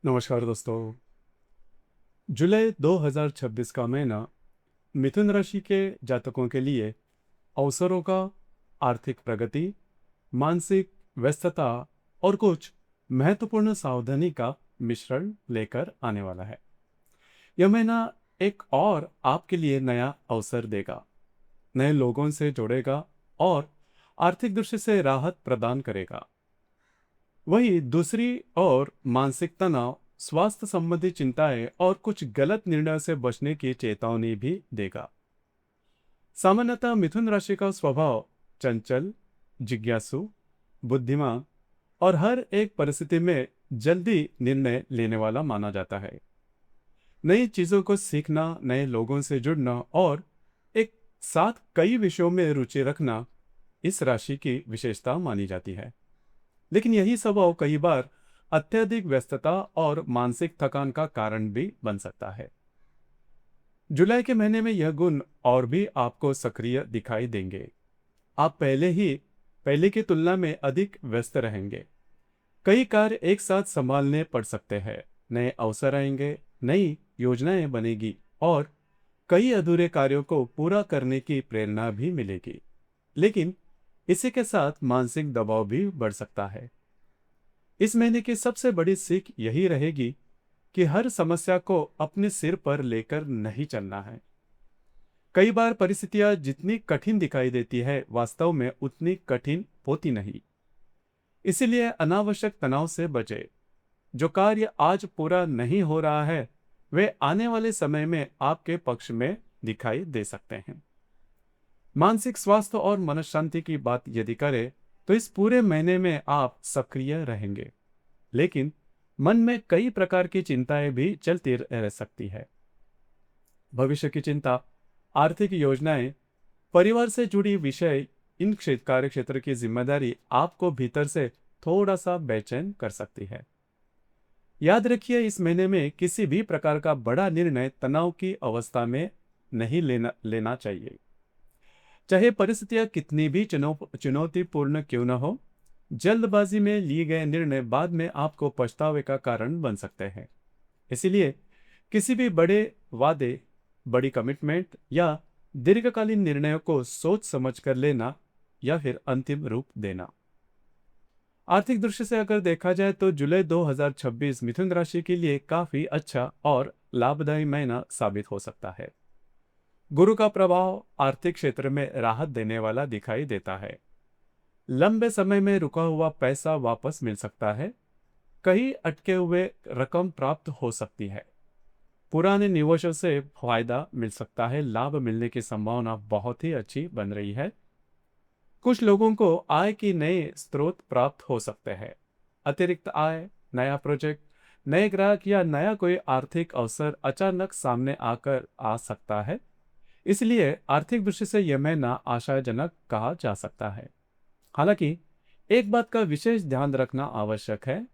नमस्कार दोस्तों। जुलाई 2026 का महीना मिथुन राशि के जातकों के लिए अवसरों का, आर्थिक प्रगति, मानसिक व्यस्तता और कुछ महत्वपूर्ण सावधानी का मिश्रण लेकर आने वाला है। यह महीना एक और आपके लिए नया अवसर देगा, नए लोगों से जोड़ेगा और आर्थिक दृष्टि से राहत प्रदान करेगा। वहीं दूसरी ओर मानसिक तनाव, स्वास्थ्य संबंधी चिंताएं और कुछ गलत निर्णयों से बचने की चेतावनी भी देगा। सामान्यतः मिथुन राशि का स्वभाव चंचल, जिज्ञासु, बुद्धिमान और हर एक परिस्थिति में जल्दी निर्णय लेने वाला माना जाता है। नई चीजों को सीखना, नए लोगों से जुड़ना और एक साथ कई विषयों में रुचि रखना इस राशि की विशेषता मानी जाती है। लेकिन यही स्वभाव कई बार अत्यधिक व्यस्तता और मानसिक थकान का कारण भी बन सकता है। जुलाई के महीने में यह गुण और भी आपको सक्रिय दिखाई देंगे। आप पहले की तुलना में अधिक व्यस्त रहेंगे। कई कार्य एक साथ संभालने पड़ सकते हैं। नए अवसर आएंगे, नई योजनाएं बनेगी और कई अधूरे कार्यों को पूरा करने की प्रेरणा भी मिलेगी। लेकिन इसी के साथ मानसिक दबाव भी बढ़ सकता है। इस महीने की सबसे बड़ी सीख यही रहेगी कि हर समस्या को अपने सिर पर लेकर नहीं चलना है। कई बार परिस्थितियां जितनी कठिन दिखाई देती है, वास्तव में उतनी कठिन होती नहीं। इसीलिए अनावश्यक तनाव से बचे। जो कार्य आज पूरा नहीं हो रहा है, वे आने वाले समय में आपके पक्ष में दिखाई दे सकते हैं। मानसिक स्वास्थ्य और मनोशांति की बात यदि करें तो इस पूरे महीने में आप सक्रिय रहेंगे, लेकिन मन में कई प्रकार की चिंताएं भी चलती रह सकती है। भविष्य की चिंता, आर्थिक योजनाएं, परिवार से जुड़ी विषय, इन कार्य क्षेत्र की जिम्मेदारी आपको भीतर से थोड़ा सा बेचैन कर सकती है। याद रखिए, इस महीने में किसी भी प्रकार का बड़ा निर्णय तनाव की अवस्था में नहीं लेना चाहिए। चाहे परिस्थितियां कितनी भी चुनौतीपूर्ण क्यों न हो, जल्दबाजी में लिए गए निर्णय बाद में आपको पछतावे का कारण बन सकते हैं। इसीलिए किसी भी बड़े वादे, बड़ी कमिटमेंट या दीर्घकालीन निर्णयों को सोच समझ कर लेना या फिर अंतिम रूप देना। आर्थिक दृष्टि से अगर देखा जाए तो जुलाई 2026 मिथुन राशि के लिए काफी अच्छा और लाभदायी महीना साबित हो सकता है। गुरु का प्रभाव आर्थिक क्षेत्र में राहत देने वाला दिखाई देता है। लंबे समय में रुका हुआ पैसा वापस मिल सकता है। कहीं अटके हुए रकम प्राप्त हो सकती है। पुराने निवेशों से फायदा मिल सकता है। लाभ मिलने की संभावना बहुत ही अच्छी बन रही है। कुछ लोगों को आय के नए स्रोत प्राप्त हो सकते हैं। अतिरिक्त आय, नया प्रोजेक्ट, नए ग्राहक या नया कोई आर्थिक अवसर अचानक सामने आकर आ सकता है। इसलिए आर्थिक दृष्टि से यह महीना आशाजनक कहा जा सकता है। हालांकि एक बात का विशेष ध्यान रखना आवश्यक है।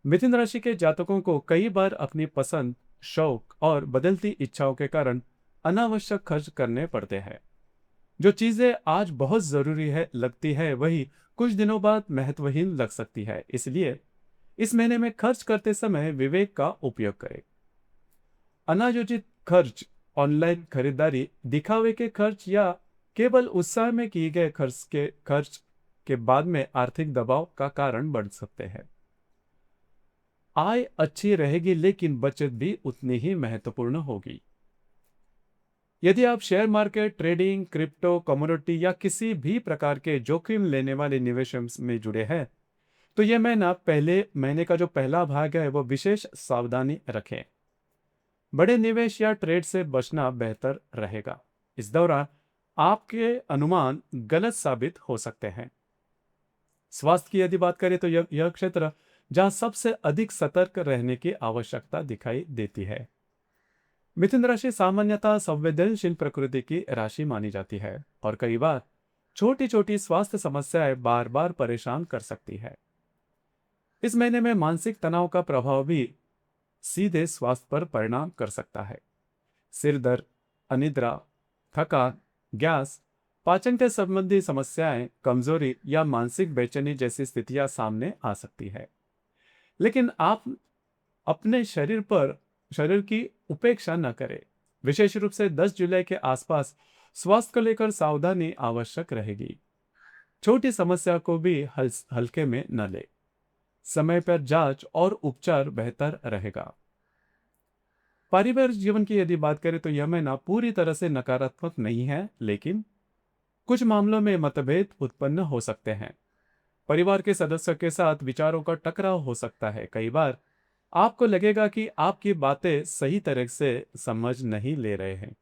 मिथुन राशि के जातकों को कई बार अपनी पसंद, शौक और बदलती इच्छाओं के कारण अनावश्यक खर्च करने पड़ते हैं। जो चीजें आज बहुत जरूरी है लगती है, वही कुछ दिनों बाद महत्वहीन लग सकती है। इसलिए इस महीने में खर्च करते समय विवेक का उपयोग करें। अनायोजित खर्च, ऑनलाइन खरीदारी, दिखावे के खर्च या केवल उत्साह में किए गए खर्च के बाद में आर्थिक दबाव का कारण बन सकते हैं। आय अच्छी रहेगी, लेकिन बचत भी उतनी ही महत्वपूर्ण होगी। यदि आप share market, trading, crypto, commodity या किसी भी प्रकार के जोखिम लेने वाले निवेश में जुड़े हैं, तो यह महीना, पहले महीने का जो पहला भाग है, वो विशेष सावधानी रखें। बड़े निवेश या ट्रेड से बचना बेहतर रहेगा। इस दौरान आपके अनुमान गलत साबित हो सकते हैं। स्वास्थ्य की यदि बात करें तो यह क्षेत्र जहां सबसे अधिक सतर्क रहने की आवश्यकता दिखाई देती है। मिथुन राशि सामान्यतः संवेदनशील प्रकृति की राशि मानी जाती है और कई बार छोटी छोटी स्वास्थ्य समस्याएं बार बार परेशान कर सकती है। इस महीने में मानसिक तनाव का प्रभाव भी सीधे स्वास्थ्य पर परिणाम कर सकता है। सिर दर्द, अनिद्रा, थकान, गैस, पाचन के संबंधी समस्याएं, कमजोरी या मानसिक बेचैनी जैसी स्थितियां सामने आ सकती है। लेकिन आप अपने शरीर की उपेक्षा न करें। विशेष रूप से 10 जुलाई के आसपास स्वास्थ्य को लेकर सावधानी आवश्यक रहेगी। छोटी समस्या को भी हल्के में न ले। समय पर जांच और उपचार बेहतर रहेगा। पारिवारिक जीवन की यदि बात करें तो यह महीना पूरी तरह से नकारात्मक नहीं है, लेकिन कुछ मामलों में मतभेद उत्पन्न हो सकते हैं। परिवार के सदस्यों के साथ विचारों का टकराव हो सकता है। कई बार आपको लगेगा कि आपकी बातें सही तरह से समझ नहीं ले रहे हैं।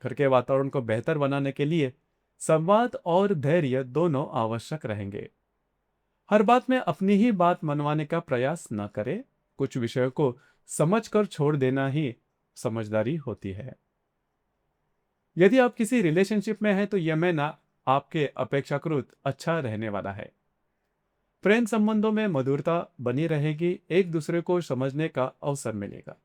घर के वातावरण को बेहतर बनाने के लिए संवाद और धैर्य दोनों आवश्यक रहेंगे। हर बात में अपनी ही बात मनवाने का प्रयास न करें। कुछ विषयों को समझकर छोड़ देना ही समझदारी होती है। यदि आप किसी रिलेशनशिप में हैं तो यह महीना आपके अपेक्षाकृत अच्छा रहने वाला है। प्रेम संबंधों में मधुरता बनी रहेगी, एक दूसरे को समझने का अवसर मिलेगा।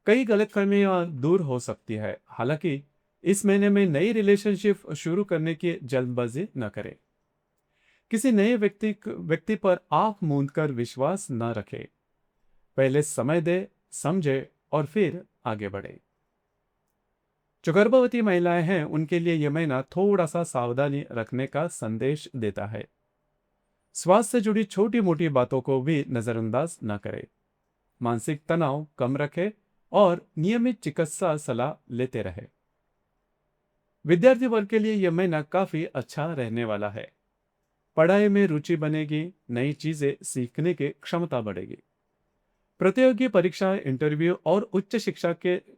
कई गलतफहमियां दूर हो सकती है। हालांकि इस महीने में नई रिलेशनशिप शुरू करने की जल्दबाजी न करें। किसी नए व्यक्ति पर आंख मूंद कर विश्वास न रखें। पहले समय दे, समझे और फिर आगे बढ़े। जो गर्भवती महिलाएं हैं उनके लिए यह महीना थोड़ा सा सावधानी रखने का संदेश देता है। स्वास्थ्य से जुड़ी छोटी मोटी बातों को भी नजरअंदाज न करें। मानसिक तनाव कम रखें और नियमित चिकित्सा सलाह लेते रहे। विद्यार्थी वर्ग के लिए यह महीना काफी अच्छा रहने वाला है। पढ़ाई में रुचि बनेगी, नई चीजें सीखने की क्षमता बढ़ेगी। प्रतियोगी परीक्षा, इंटरव्यू और उच्च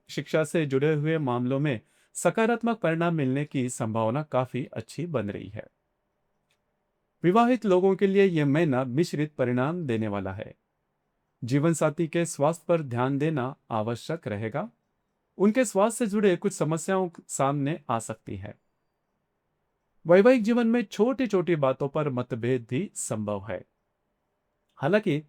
शिक्षा से जुड़े हुए मामलों में सकारात्मक परिणाम मिलने की संभावना काफी अच्छी बन रही है। विवाहित लोगों के लिए यह महीना मिश्रित परिणाम देने वाला है। जीवन साथी के स्वास्थ्य पर ध्यान देना आवश्यक रहेगा। उनके स्वास्थ्य से जुड़े कुछ समस्याओं सामने आ सकती है। वैवाहिक जीवन में छोटी छोटी बातों पर मतभेद भी संभव है। हालांकि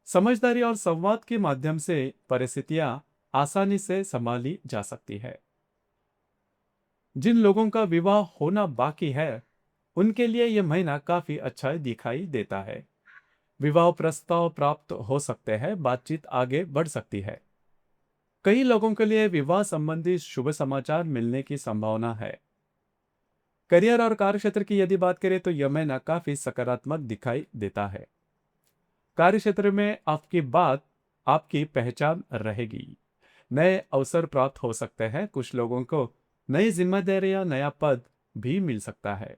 समझदारी और संवाद के माध्यम से परिस्थितियां आसानी से संभाली जा सकती है। जिन लोगों का विवाह होना बाकी है उनके लिए यह महीना काफी अच्छा दिखाई देता है। विवाह प्रस्ताव प्राप्त हो सकते हैं, बातचीत आगे बढ़ सकती है। कई लोगों के लिए विवाह संबंधी शुभ समाचार मिलने की संभावना है। करियर और कार्यक्षेत्र की यदि बात करें तो यह महीना काफी सकारात्मक दिखाई देता है। कार्यक्षेत्र में आपकी बात आपकी पहचान रहेगी। नए अवसर प्राप्त हो सकते हैं। कुछ लोगों को नई जिम्मेदारी या नया पद भी मिल सकता है।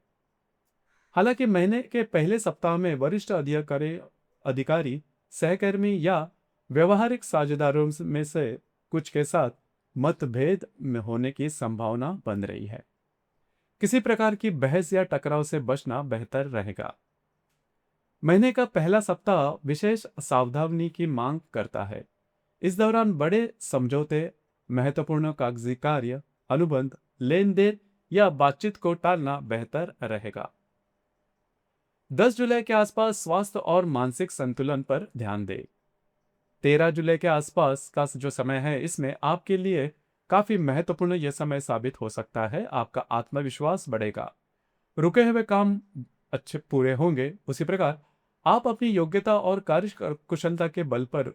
हालांकि महीने के पहले सप्ताह में वरिष्ठ अधिकारी, सहकर्मी या व्यवहारिक साझेदारों में से कुछ के साथ मतभेद में होने की संभावना बन रही है। किसी प्रकार की बहस या टकराव से बचना बेहतर रहेगा। महीने का पहला सप्ताह विशेष सावधानी की मांग करता है। इस दौरान बड़े समझौते, महत्वपूर्ण कागजी कार्य, अनुबंध, लेन देन या बातचीत को टालना बेहतर रहेगा। 10 जुलाई के आसपास स्वास्थ्य और मानसिक संतुलन पर ध्यान दें। 13 जुलाई के आसपास का जो समय है इसमें आपके लिए काफी महत्वपूर्ण यह समय साबित हो सकता है। आपका आत्मविश्वास बढ़ेगा, रुके हुए काम अच्छे पूरे होंगे। उसी प्रकार आप अपनी योग्यता और कार्य कुशलता के बल पर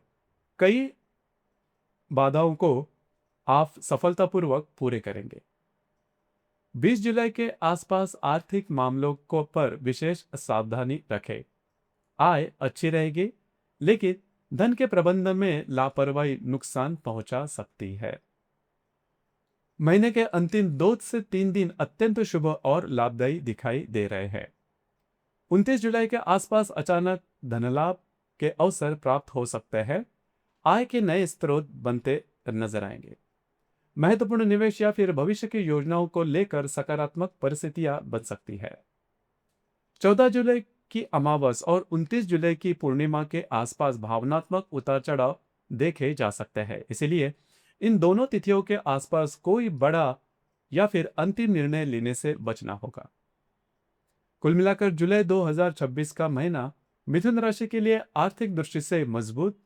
कई बाधाओं को आप सफलतापूर्वक पूरे करेंगे। 20 जुलाई के आसपास आर्थिक मामलों को पर विशेष सावधानी रखें। आय अच्छी रहेगी, लेकिन धन के प्रबंधन में लापरवाही नुकसान पहुंचा सकती है। महीने के अंतिम 2 से 3 दिन अत्यंत शुभ और लाभदायी दिखाई दे रहे हैं। 29 जुलाई के आसपास अचानक धनलाभ के अवसर प्राप्त हो सकते हैं। आय के नए स्रोत बनते नजर आएंगे। महत्वपूर्ण निवेश या फिर भविष्य की योजनाओं को लेकर सकारात्मक परिस्थितियां बन सकती है। 14 जुलाई की अमावस और 29 जुलाई की पूर्णिमा के आसपास भावनात्मक उतार चढ़ाव देखे जा सकते हैं। इसलिए इन दोनों तिथियों के आसपास कोई बड़ा या फिर अंतिम निर्णय लेने से बचना होगा। कुल मिलाकर जुलाई 2026 का महीना मिथुन राशि के लिए आर्थिक दृष्टि से मजबूत,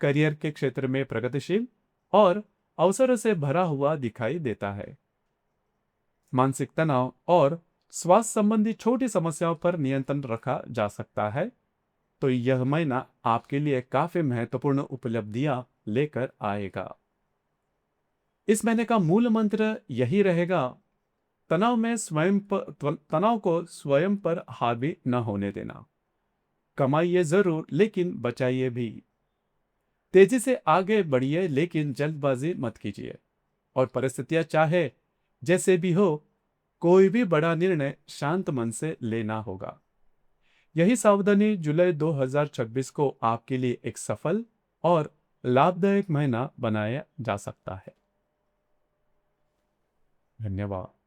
करियर के क्षेत्र में प्रगतिशील और अवसरों से भरा हुआ दिखाई देता है। मानसिक तनाव और स्वास्थ्य संबंधी छोटी समस्याओं पर नियंत्रण रखा जा सकता है। तो यह महीना आपके लिए काफी महत्वपूर्ण उपलब्धियां लेकर आएगा। इस महीने का मूल मंत्र यही रहेगा, तनाव को स्वयं पर हावी न होने देना। कमाइए जरूर, लेकिन बचाइए भी। तेजी से आगे बढ़िए, लेकिन जल्दबाजी मत कीजिए। और परिस्थितियां चाहे जैसे भी हो, कोई भी बड़ा निर्णय शांत मन से लेना होगा। यही सावधानी जुलाई 2026 को आपके लिए एक सफल और लाभदायक महीना बनाया जा सकता है। धन्यवाद।